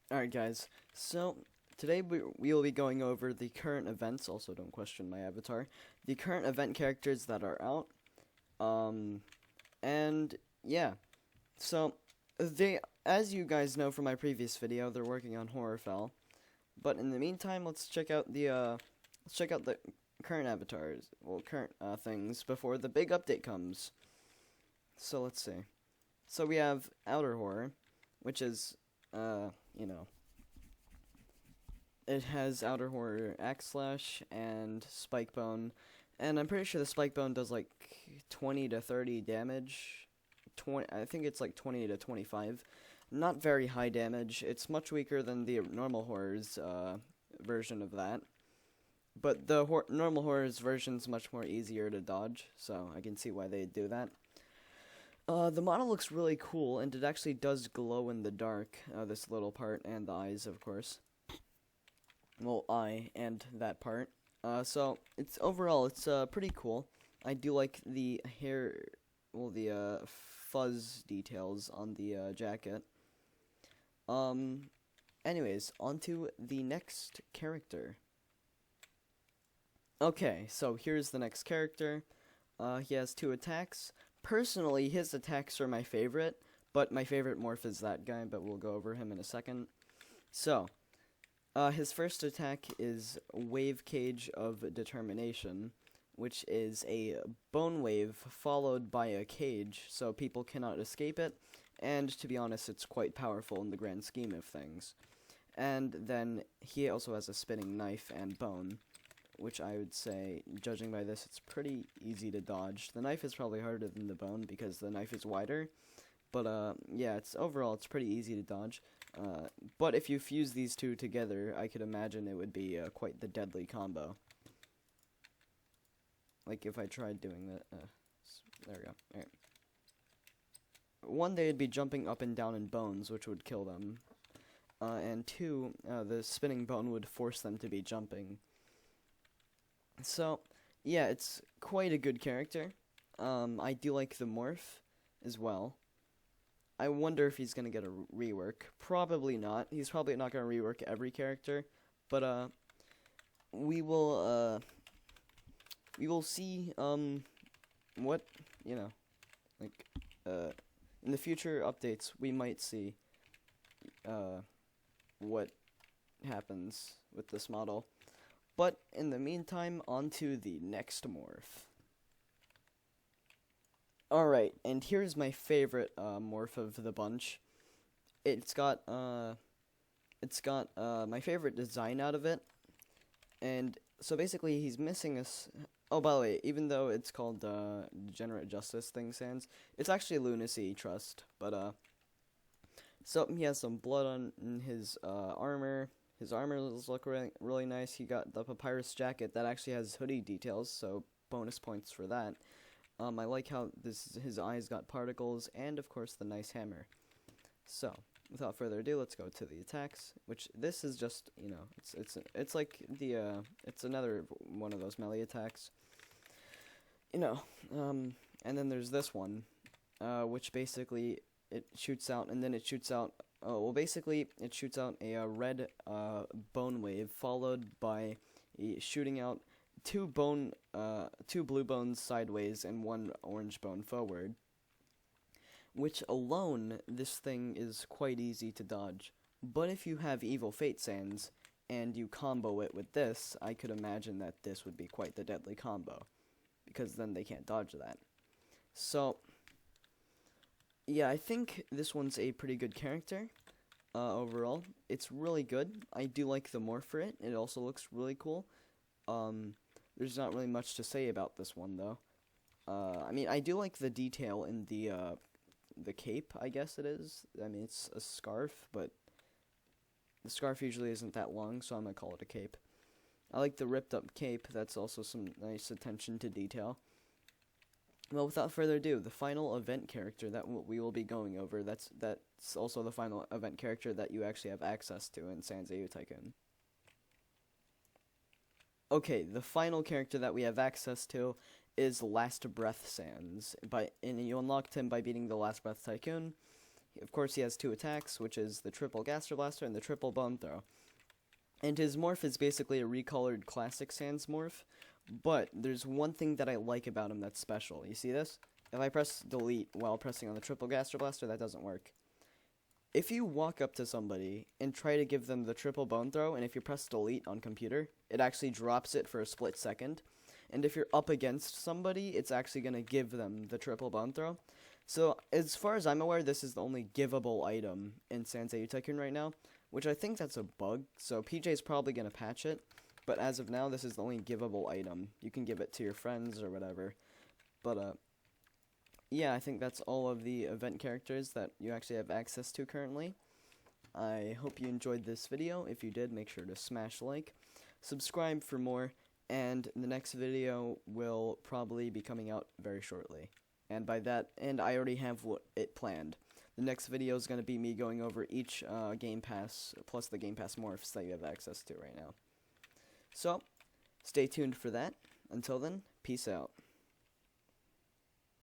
Alright guys, so today we will be going over the current events, also don't question my avatar, the current event characters that are out, and yeah, so as you guys know from my previous video, they're working on Horrorfell, but in the meantime, let's check out the current avatars, well, current things before the big update comes. So let's see. So we have Outer Horror, which is, you know, it has Outer Horror Axe Slash and Spike Bone, and I'm pretty sure the Spike Bone does like 20 to 30 damage. I think it's like 20 to 25. Not very high damage. It's much weaker than the normal horrors version of that. But the normal horrors version's much more easier to dodge, so I can see why they do that. The model looks really cool, and it actually does glow in the dark, this little part, and the eyes, of course. Well, eye and that part. So it's overall, it's pretty cool. I do like the hair, well, the fuzz details on the jacket. Anyways, on to the next character. Okay, so here's the next character. He has 2 attacks. Personally, his attacks are my favorite, but my favorite morph is that guy, but we'll go over him in a second. So, his first attack is Wave Cage of Determination, which is a bone wave followed by a cage, so people cannot escape it, and to be honest, it's quite powerful in the grand scheme of things. And then he also has a spinning knife and bone, which I would say, judging by this, it's pretty easy to dodge. The knife is probably harder than the bone because the knife is wider, but yeah, overall it's pretty easy to dodge. But if you fuse these two together, I could imagine it would be quite the deadly combo. Like if I tried doing that. There we go. Alright. One, they'd be jumping up and down in bones, which would kill them. And 2, the spinning bone would force them to be jumping. So, yeah, it's quite a good character. I do like the morph as well. I wonder if he's gonna get a rework. Probably not. He's probably not gonna rework every character, but we will see what, you know, like in the future updates we might see what happens with this model. But in the meantime, on to the next morph. Alright, and here's my favorite morph of the bunch. It's got my favorite design out of it. And so basically he's missing oh, by the way, even though it's called Degenerate Justice thing sans, it's actually Lunacy Trust, but so he has some blood on his armor. His armor does look really nice. He got the papyrus jacket that actually has hoodie details, so bonus points for that. I like how his eyes got particles, and of course the nice hammer. So, without further ado, let's go to the attacks. Which this is just, you know, it's like the it's another one of those melee attacks. You know, and then there's this one, which basically it shoots out, and then it shoots out. Oh, well, basically it shoots out a red bone wave followed by shooting out 2 blue bones sideways and 1 orange bone forward, which alone this thing is quite easy to dodge. But if you have Evil Fate Sands and you combo it with this, I could imagine that this would be quite the deadly combo, because then they can't dodge that. So yeah, I think this one's a pretty good character. Overall, it's really good. I do like the morph for it. It also looks really cool. There's not really much to say about this one, though. I mean, I do like the detail in the cape, I guess it is. I mean, it's a scarf, but the scarf usually isn't that long, so I'm gonna call it a cape. I like the ripped up cape. That's also some nice attention to detail. Well, without further ado, the final event character that we will be going over, that's also the final event character that you actually have access to in Sans Tycoon. Okay, the final character that we have access to is Last Breath Sans, and you unlocked him by beating the Last Breath Tycoon. Of course, he has 2 attacks, which is the triple Gaster Blaster and the triple Bone Throw. And his morph is basically a recolored Classic Sans morph, but there's one thing that I like about him that's special. You see this? If I press delete while pressing on the triple Gaster Blaster, that doesn't work. If you walk up to somebody and try to give them the triple Bone Throw, and if you press delete on computer, it actually drops it for a split second. And if you're up against somebody, it's actually going to give them the triple Bone Throw. So, as far as I'm aware, this is the only givable item in Sanseiyu Tycoon right now, which I think that's a bug, so PJ's probably going to patch it. But as of now, this is the only givable item. You can give it to your friends or whatever. But, yeah, I think that's all of the event characters that you actually have access to currently. I hope you enjoyed this video. If you did, make sure to smash like, subscribe for more, and the next video will probably be coming out very shortly. And by that, and I already have it planned. The next video is going to be me going over each Game Pass, plus the Game Pass morphs that you have access to right now. So, stay tuned for that. Until then, peace out.